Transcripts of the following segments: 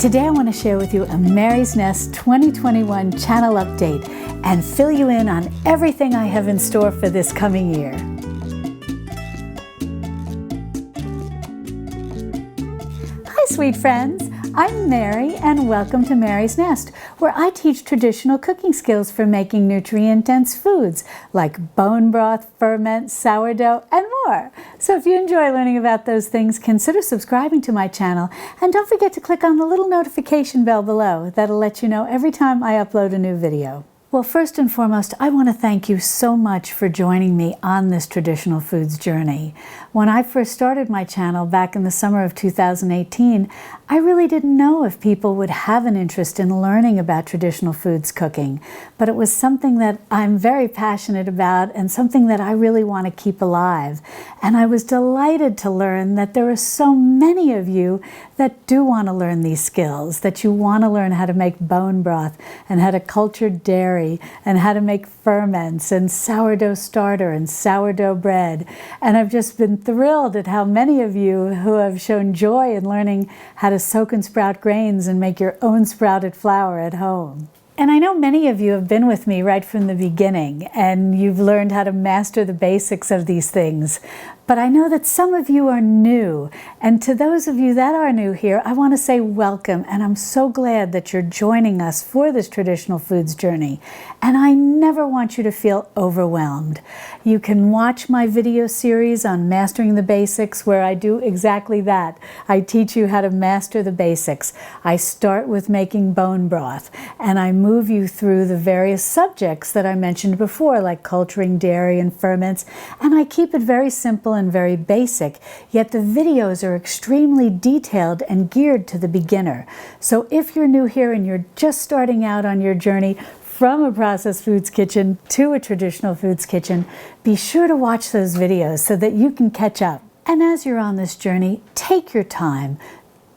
Today I want to share with you a Mary's Nest 2021 channel update and fill you in on everything I have in store for this coming year. Hi sweet friends, I'm Mary and welcome to Mary's Nest, where I teach traditional cooking skills for making nutrient-dense foods like bone broth, ferment, sourdough, and more. So if you enjoy learning about those things, consider subscribing to my channel and don't forget to click on the little notification bell below. That'll let you know every time I upload a new video. Well, first and foremost, I want to thank you so much for joining me on this traditional foods journey. When I first started my channel back in the summer of 2018, I really didn't know if people would have an interest in learning about traditional foods cooking, but it was something that I'm very passionate about and something that I really want to keep alive. And I was delighted to learn that there are so many of you that do want to learn these skills, that you want to learn how to make bone broth and how to culture dairy and how to make ferments and sourdough starter and sourdough bread. And I've just been thrilled at how many of you who have shown joy in learning how to soak and sprout grains and make your own sprouted flour at home. And I know many of you have been with me right from the beginning and you've learned how to master the basics of these things. But I know that some of you are new, and to those of you that are new here, I want to say welcome, and I'm so glad that you're joining us for this traditional foods journey. And I never want you to feel overwhelmed. You can watch my video series on mastering the basics where I do exactly that. I teach you how to master the basics. I start with making bone broth, and I move you through the various subjects that I mentioned before, like culturing dairy and ferments, and I keep it very simple and very basic, yet the videos are extremely detailed and geared to the beginner. So if you're new here and you're just starting out on your journey from a processed foods kitchen to a traditional foods kitchen, be sure to watch those videos so that you can catch up. And as you're on this journey, take your time.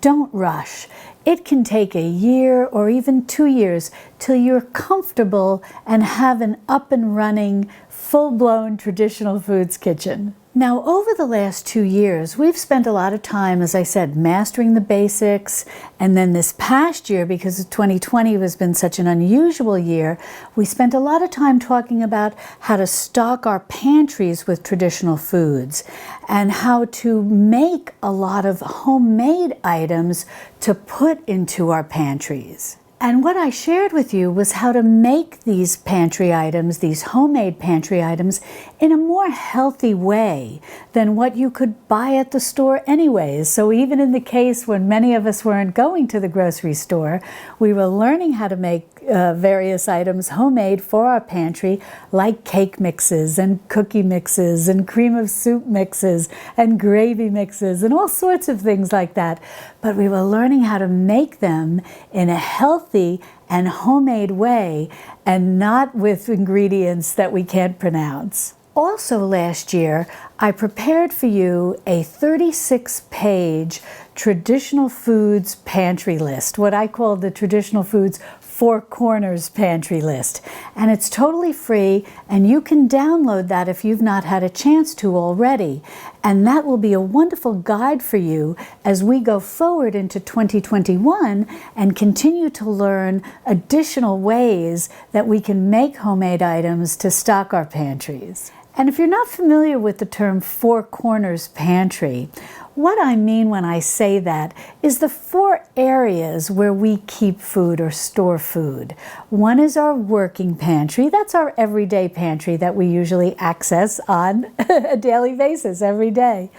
Don't rush. It can take a year or even 2 years till you're comfortable and have an up and running, full-blown traditional foods kitchen. Now, over the last 2 years, we've spent a lot of time, as I said, mastering the basics. And then this past year, because 2020 has been such an unusual year, we spent a lot of time talking about how to stock our pantries with traditional foods and how to make a lot of homemade items to put into our pantries. And what I shared with you was how to make these pantry items, these homemade pantry items, in a more healthy way than what you could buy at the store anyways. So even in the case when many of us weren't going to the grocery store, we were learning how to make various items homemade for our pantry, like cake mixes and cookie mixes and cream of soup mixes and gravy mixes and all sorts of things like that. But we were learning how to make them in a healthy and homemade way and not with ingredients that we can't pronounce. Also last year, I prepared for you a 36-page traditional foods pantry list, what I call the traditional foods Four Corners pantry list. And it's totally free, and you can download that if you've not had a chance to already. And that will be a wonderful guide for you as we go forward into 2021 and continue to learn additional ways that we can make homemade items to stock our pantries. And if you're not familiar with the term Four Corners Pantry, what I mean when I say that is the 4 areas where we keep food or store food. One is our working pantry. That's our everyday pantry that we usually access on a daily basis every day.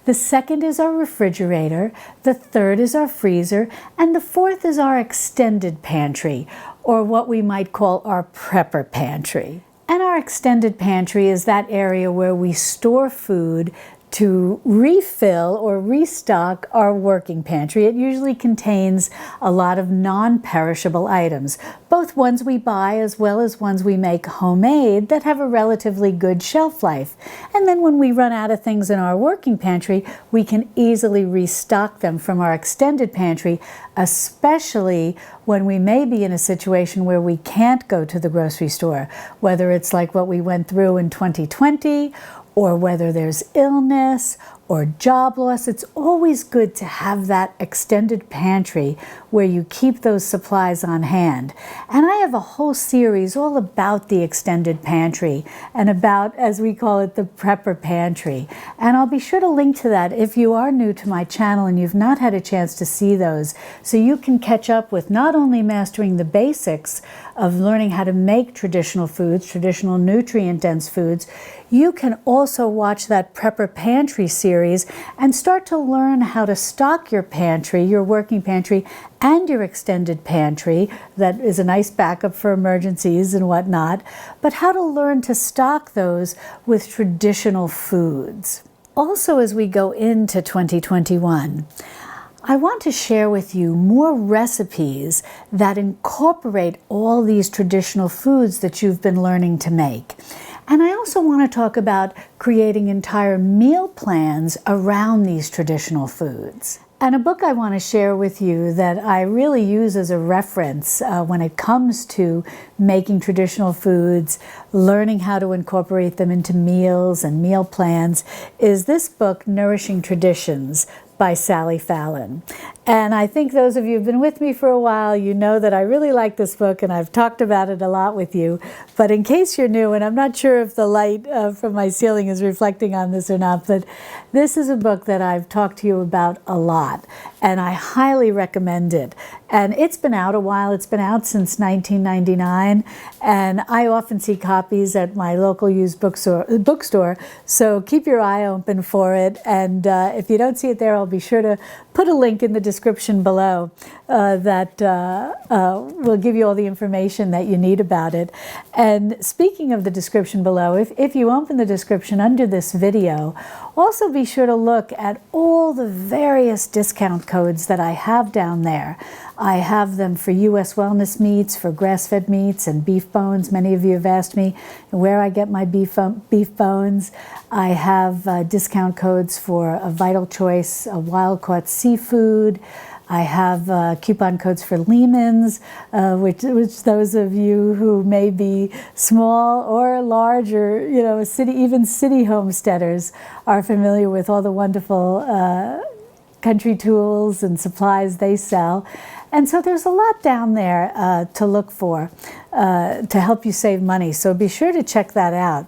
The second is our refrigerator. The third is our freezer. And the fourth is our extended pantry, or what we might call our prepper pantry. And our extended pantry is that area where we store food to refill or restock our working pantry. It usually contains a lot of non-perishable items, both ones we buy as well as ones we make homemade that have a relatively good shelf life. And then when we run out of things in our working pantry, we can easily restock them from our extended pantry, especially when we may be in a situation where we can't go to the grocery store, whether it's like what we went through in 2020, or whether there's illness, or job loss, it's always good to have that extended pantry where you keep those supplies on hand. And I have a whole series all about the extended pantry and about, as we call it, the prepper pantry. And I'll be sure to link to that if you are new to my channel and you've not had a chance to see those, so you can catch up with not only mastering the basics of learning how to make traditional foods, traditional nutrient-dense foods, you can also watch that Prepper Pantry series and start to learn how to stock your pantry, your working pantry, and your extended pantry that is a nice backup for emergencies and whatnot, but how to learn to stock those with traditional foods. Also, as we go into 2021, I want to share with you more recipes that incorporate all these traditional foods that you've been learning to make. And I also want to talk about creating entire meal plans around these traditional foods. And a book I want to share with you that I really use as a reference when it comes to making traditional foods, learning how to incorporate them into meals and meal plans, is this book, Nourishing Traditions, by Sally Fallon. And I think those of you who've been with me for a while, you know that I really like this book and I've talked about it a lot with you. But in case you're new, and I'm not sure if the light from my ceiling is reflecting on this or not, but this is a book that I've talked to you about a lot and I highly recommend it. And it's been out a while. It's been out since 1999, and I often see copies at my local used bookstore, so keep your eye open for it. And if you don't see it there, I'll be sure to put a link in the description below that will give you all the information that you need about it. And speaking of the description below, if you open the description under this video, also be sure to look at all the various discount codes that I have down there. I have them for U.S. wellness meats, for grass-fed meats and beef bones. Many of you have asked me where I get my beef bones. I have discount codes for a Vital Choice, a wild-caught seafood. I have coupon codes for Lehman's, which those of you who may be small or large, or even city homesteaders are familiar with all the wonderful country tools and supplies they sell. And so there's a lot down there to look for to help you save money. So be sure to check that out.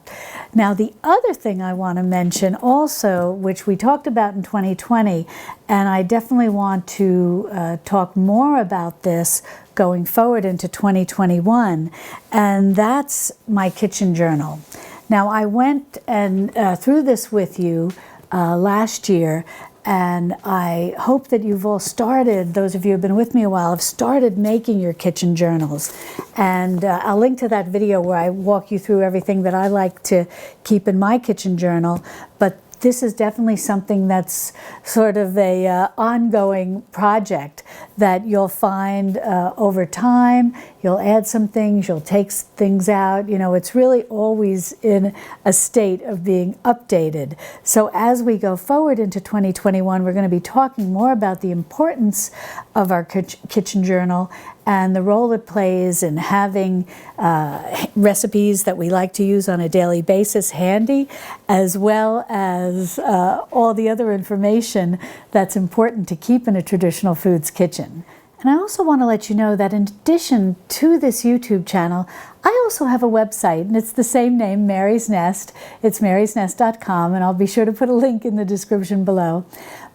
Now, the other thing I want to mention also, which we talked about in 2020, and I definitely want to talk more about this going forward into 2021, and that's my kitchen journal. Now, I went and through this with you last year, and I hope that you've all started, those of you who have been with me a while, have started making your kitchen journals. And I'll link to that video where I walk you through everything that I like to keep in my kitchen journal. But this is definitely something that's sort of a ongoing project that you'll find over time. You'll add some things, you'll take things out. It's really always in a state of being updated. So as we go forward into 2021, we're going to be talking more about the importance of our kitchen journal and the role it plays in having recipes that we like to use on a daily basis handy, as well as all the other information that's important to keep in a traditional foods kitchen. And I also want to let you know that in addition to this YouTube channel, I also have a website, and it's the same name, Mary's Nest. It's marysnest.com, and I'll be sure to put a link in the description below.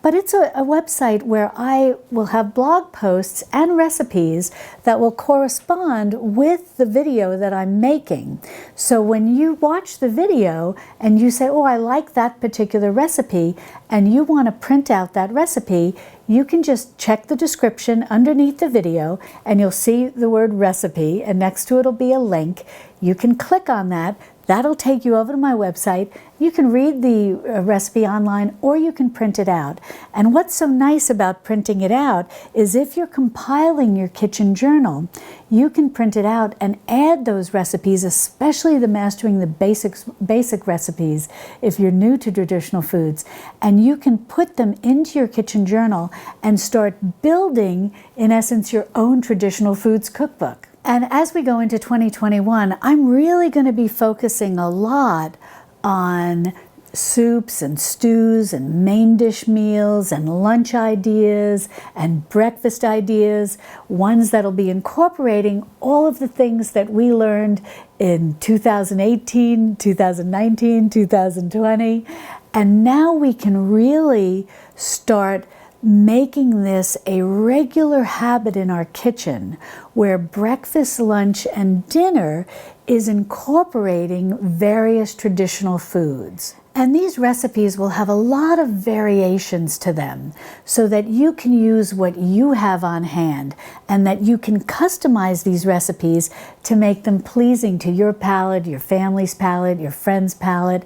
But it's a website where I will have blog posts and recipes that will correspond with the video that I'm making. So when you watch the video and you say, oh, I like that particular recipe, and you want to print out that recipe, you can just check the description underneath the video and you'll see the word recipe, and next to it will be a link. You can click on that. That'll take you over to my website. You can read the recipe online, or you can print it out. And what's so nice about printing it out is if you're compiling your kitchen journal, you can print it out and add those recipes, especially the mastering the basic recipes if you're new to traditional foods. And you can put them into your kitchen journal and start building, in essence, your own traditional foods cookbook. And as we go into 2021, I'm really going to be focusing a lot on soups and stews and main dish meals and lunch ideas and breakfast ideas, ones that'll be incorporating all of the things that we learned in 2018, 2019, 2020. And now we can really start making this a regular habit in our kitchen, where breakfast, lunch, and dinner is incorporating various traditional foods. And these recipes will have a lot of variations to them so that you can use what you have on hand and that you can customize these recipes to make them pleasing to your palate, your family's palate, your friend's palate.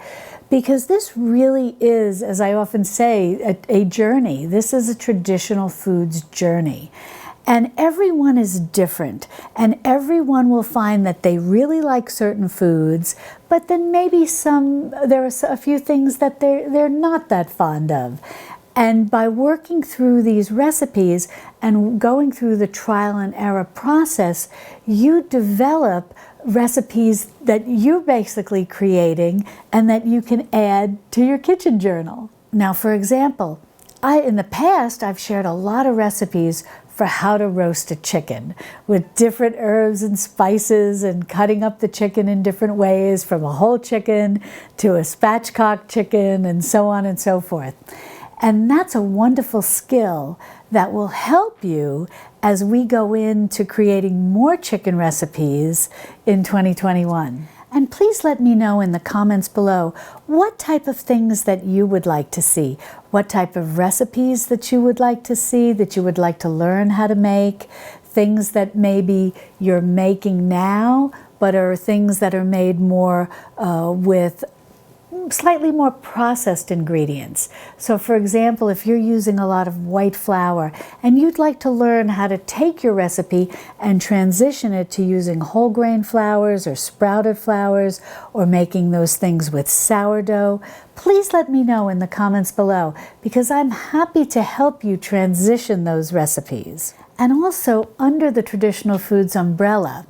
Because this really is, as I often say, a journey. This is a traditional foods journey. And everyone is different, and everyone will find that they really like certain foods, but then maybe there are a few things that they're not that fond of. And by working through these recipes and going through the trial and error process, you develop recipes that you're basically creating and that you can add to your kitchen journal. Now, for example, in the past, I've shared a lot of recipes for how to roast a chicken with different herbs and spices and cutting up the chicken in different ways, from a whole chicken to a spatchcock chicken and so on and so forth. And that's a wonderful skill that will help you as we go into creating more chicken recipes in 2021. And please let me know in the comments below what type of things that you would like to see, what type of recipes that you would like to see, that you would like to learn how to make, things that maybe you're making now, but are things that are made more with slightly more processed ingredients. So for example, if you're using a lot of white flour and you'd like to learn how to take your recipe and transition it to using whole grain flours or sprouted flours or making those things with sourdough, please let me know in the comments below, because I'm happy to help you transition those recipes. And also, under the traditional foods umbrella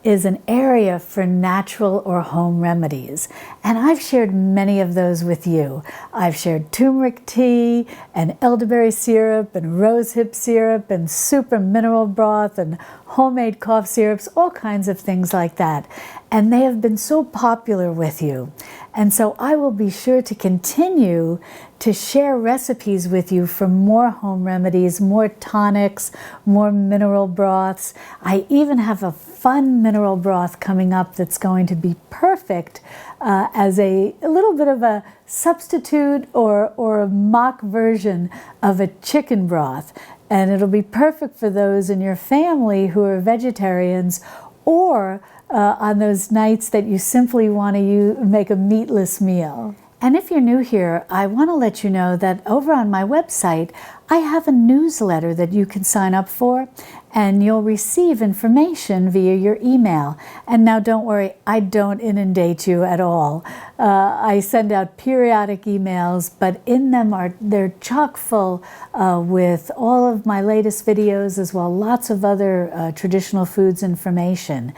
is an area for natural or home remedies. And I've shared many of those with you. I've shared turmeric tea and elderberry syrup and rosehip syrup and super mineral broth and homemade cough syrups, all kinds of things like that. And they have been so popular with you. And so I will be sure to continue to share recipes with you for more home remedies, more tonics, more mineral broths. I even have a fun mineral broth coming up that's going to be perfect as a little bit of a substitute or a mock version of a chicken broth. And it'll be perfect for those in your family who are vegetarians, or on those nights that you simply want to make a meatless meal. And if you're new here, I want to let you know that over on my website, I have a newsletter that you can sign up for, and you'll receive information via your email. And now don't worry, I don't inundate you at all. I send out periodic emails, but in them they're chock full with all of my latest videos, as well lots of other traditional foods information.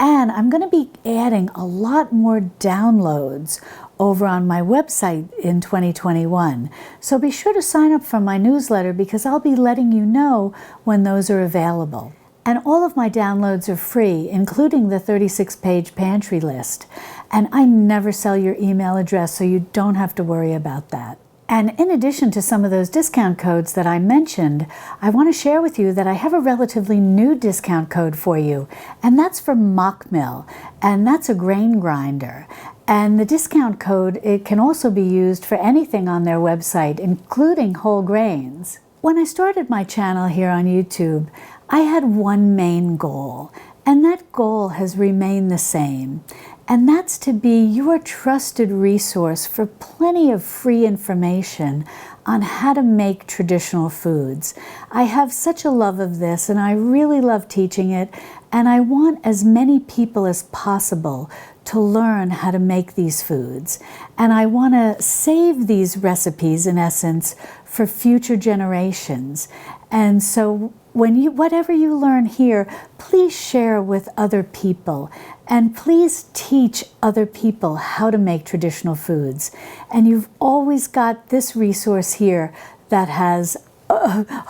And I'm going to be adding a lot more downloads over on my website in 2021. So be sure to sign up for my newsletter, because I'll be letting you know when those are available. And all of my downloads are free, including the 36-page pantry list. And I never sell your email address, so you don't have to worry about that. And in addition to some of those discount codes that I mentioned, I want to share with you that I have a relatively new discount code for you, and that's for Mock Mill, and that's a grain grinder. And the discount code, it can also be used for anything on their website, including whole grains. When I started my channel here on YouTube, I had one main goal, and that goal has remained the same. And that's to be your trusted resource for plenty of free information on how to make traditional foods. I have such a love of this, and I really love teaching it, and I want as many people as possible to learn how to make these foods. And I want to save these recipes, in essence, for future generations. And so whatever you learn here, please share with other people, and please teach other people how to make traditional foods. And you've always got this resource here that has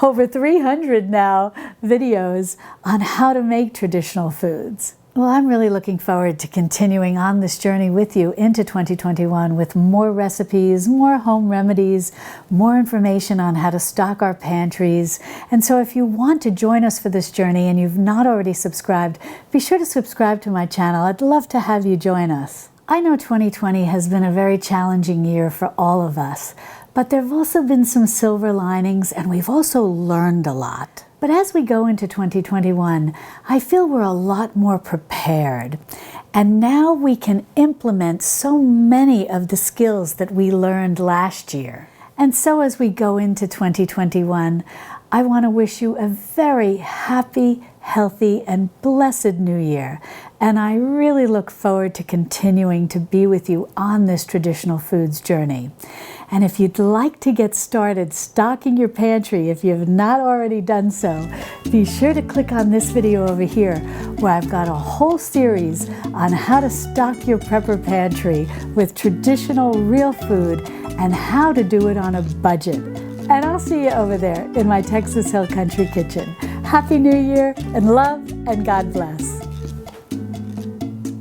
over 300 now videos on how to make traditional foods. Well, I'm really looking forward to continuing on this journey with you into 2021 with more recipes, more home remedies, more information on how to stock our pantries. And so if you want to join us for this journey and you've not already subscribed, be sure to subscribe to my channel. I'd love to have you join us. I know 2020 has been a very challenging year for all of us, but there have also been some silver linings, and we've also learned a lot. But as we go into 2021, I feel we're a lot more prepared. And now we can implement so many of the skills that we learned last year. And so as we go into 2021, I want to wish you a very happy, healthy, and blessed new year. And I really look forward to continuing to be with you on this traditional foods journey. And if you'd like to get started stocking your pantry, if you've not already done so, be sure to click on this video over here, where I've got a whole series on how to stock your prepper pantry with traditional real food and how to do it on a budget. And I'll see you over there in my Texas Hill Country Kitchen. Happy New Year, and love, and God bless.